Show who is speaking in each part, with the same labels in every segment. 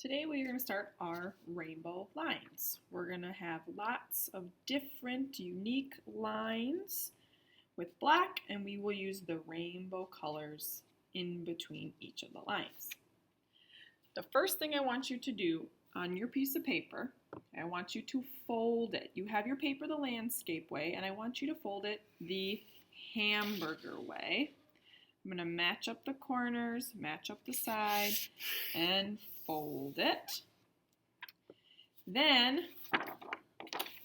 Speaker 1: Today we are going to start our rainbow lines. We're going to have lots of different unique lines with black, and we will use the rainbow colors in between each of the lines. The first thing I want you to do on your piece of paper, I want you to fold it. You have your paper the landscape way, and I want you to fold it the hamburger way. I'm going to match up the corners, match up the side, and fold it. Then,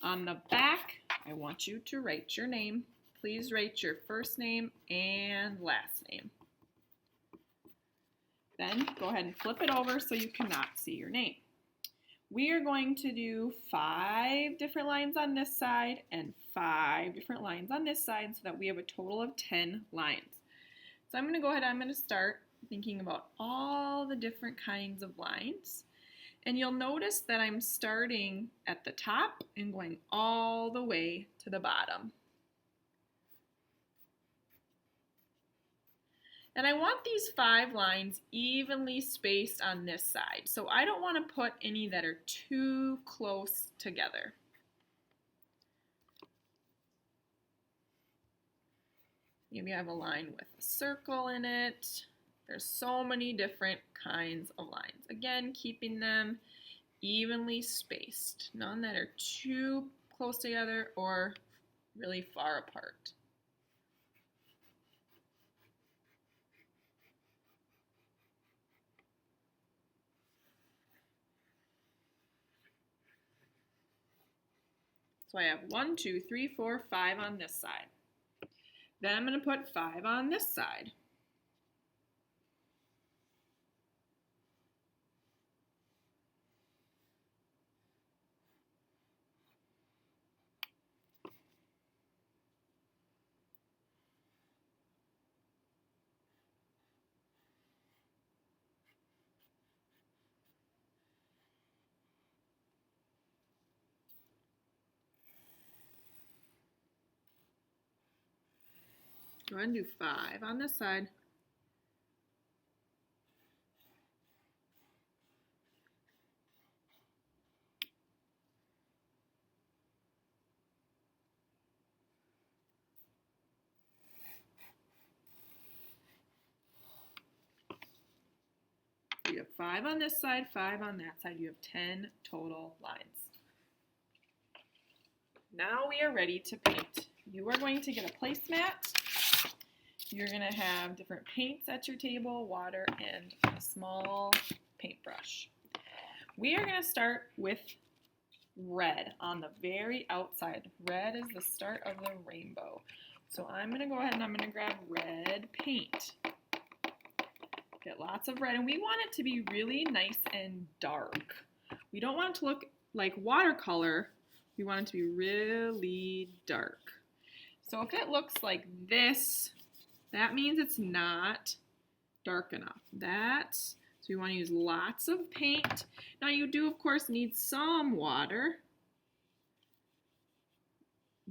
Speaker 1: on the back, I want you to write your name. Please write your first name and last name. Then, go ahead and flip it over so you cannot see your name. We are going to do 5 different lines on this side and 5 different lines on this side so that we have a total of 10 lines. So I'm going to go ahead and I'm going to start thinking about all the different kinds of lines. And you'll notice that I'm starting at the top and going all the way to the bottom. And I want these 5 lines evenly spaced on this side. So I don't want to put any that are too close together. Maybe I have a line with a circle in it. There's so many different kinds of lines. Again, keeping them evenly spaced. None that are too close together or really far apart. So I have 1, 2, 3, 4, 5 on this side. Then I'm going to put 5 on this side. Go ahead and do 5 on this side. You have 5 on this side, 5 on that side. You have 10 total lines. Now we are ready to paint. You are going to get a placemat. You're going to have different paints at your table, water, and a small paintbrush. We are going to start with red on the very outside. Red is the start of the rainbow. So I'm going to go ahead and I'm going to grab red paint. Get lots of red, and we want it to be really nice and dark. We don't want it to look like watercolor. We want it to be really dark. So if it looks like this, that means it's not dark enough. So we want to use lots of paint. Now you do, of course, need some water,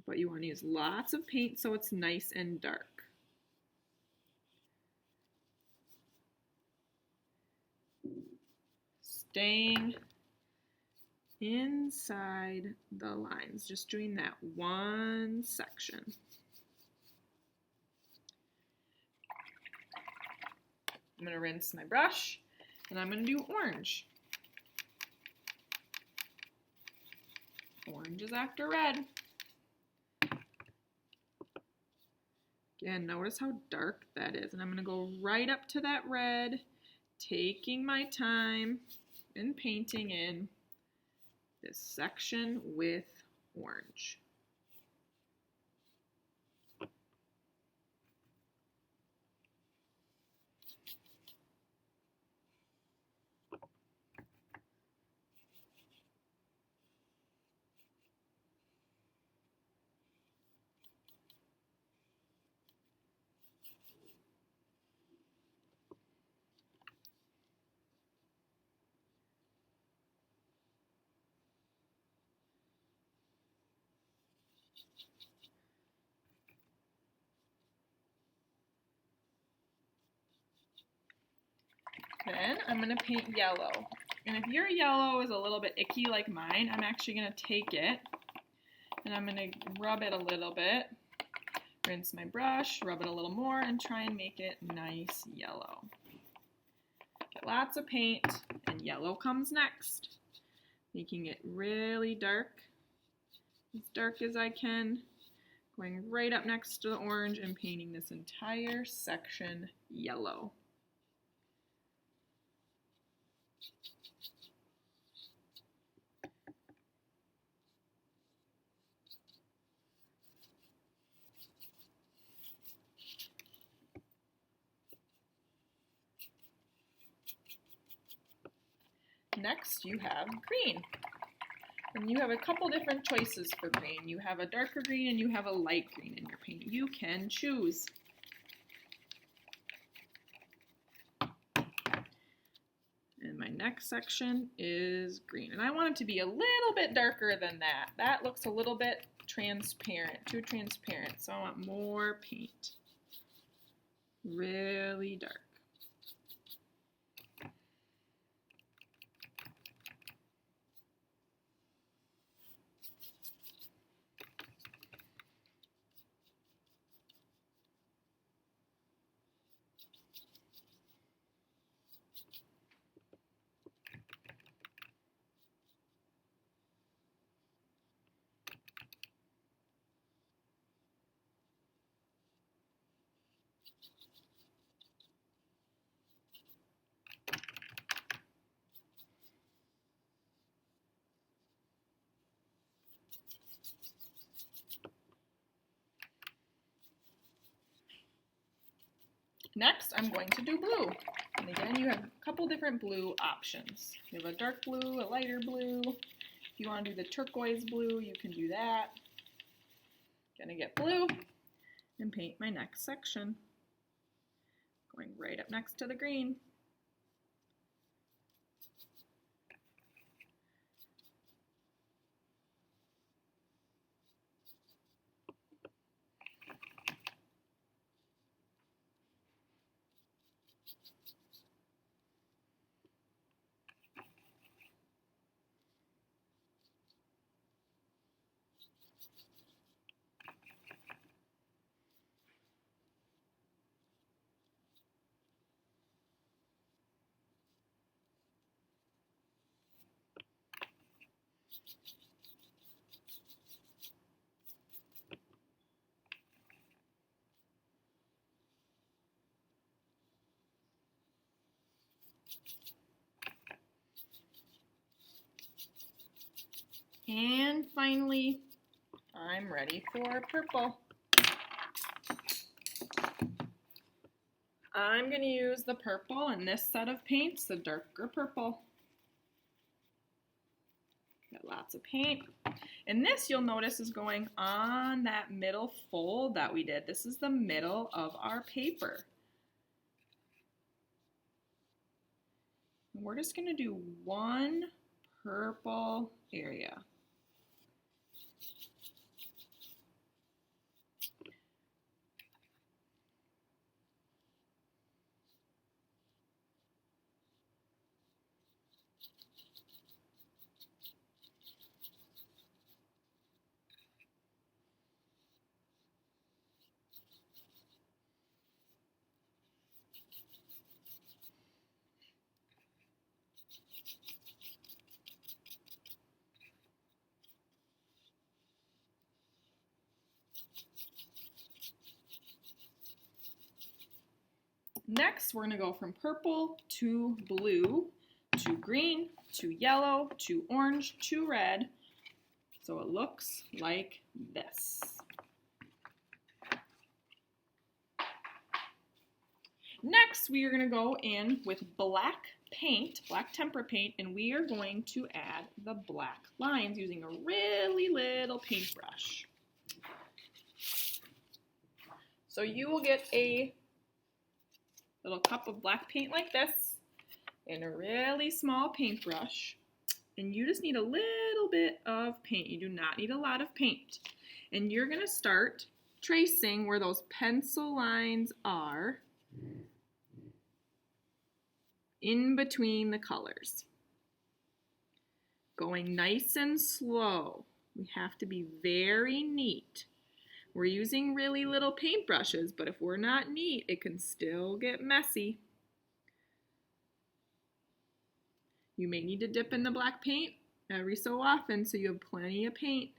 Speaker 1: but you want to use lots of paint so it's nice and dark. Staying inside the lines, just doing that one section. I'm going to rinse my brush, and I'm going to do orange. Orange is after red. Again, notice how dark that is, and I'm going to go right up to that red, taking my time and painting in this section with orange. Then I'm going to paint yellow. And if your yellow is a little bit icky like mine, I'm actually going to take it and I'm going to rub it a little bit, rinse my brush, rub it a little more, and try and make it nice yellow. Get lots of paint, and yellow comes next. Making it really dark as I can, going right up next to the orange and painting this entire section yellow. Next, you have green. And you have a couple different choices for green. You have a darker green and you have a light green in your paint. You can choose. And my next section is green. And I want it to be a little bit darker than that. That looks a little bit transparent, too transparent. So I want more paint. Really dark. Next, I'm going to do blue. And again, you have a couple different blue options. You have a dark blue, a lighter blue. If you want to do the turquoise blue, you can do that. Gonna get blue and paint my next section. Going right up next to the green. And finally, I'm ready for purple. I'm going to use the purple in this set of paints, the darker purple. Got lots of paint. And this, you'll notice, is going on that middle fold that we did. This is the middle of our paper. And we're just going to do one purple area. Next, we're going to go from purple to blue to green to yellow to orange to red. So it looks like this. Next, we are going to go in with black paint, black tempera paint, and we are going to add the black lines using a really little paintbrush. So you will get a little cup of black paint like this and a really small paintbrush, and you just need a little bit of paint. You do not need a lot of paint. And you're going to start tracing where those pencil lines are in between the colors. Going nice and slow. We have to be very neat. We're using really little paintbrushes, but if we're not neat, it can still get messy. You may need to dip in the black paint every so often so you have plenty of paint.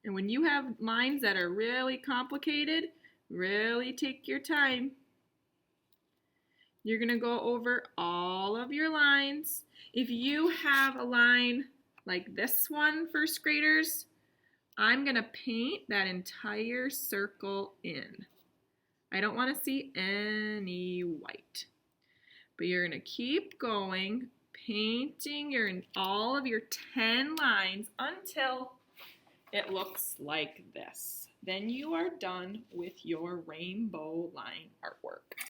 Speaker 1: And when you have lines that are really complicated, really take your time. You're going to go over all of your lines. If you have a line like this one, first graders, I'm going to paint that entire circle in. I don't want to see any white. But you're going to keep going, painting all of your 10 lines until it looks like this. Then you are done with your rainbow line artwork.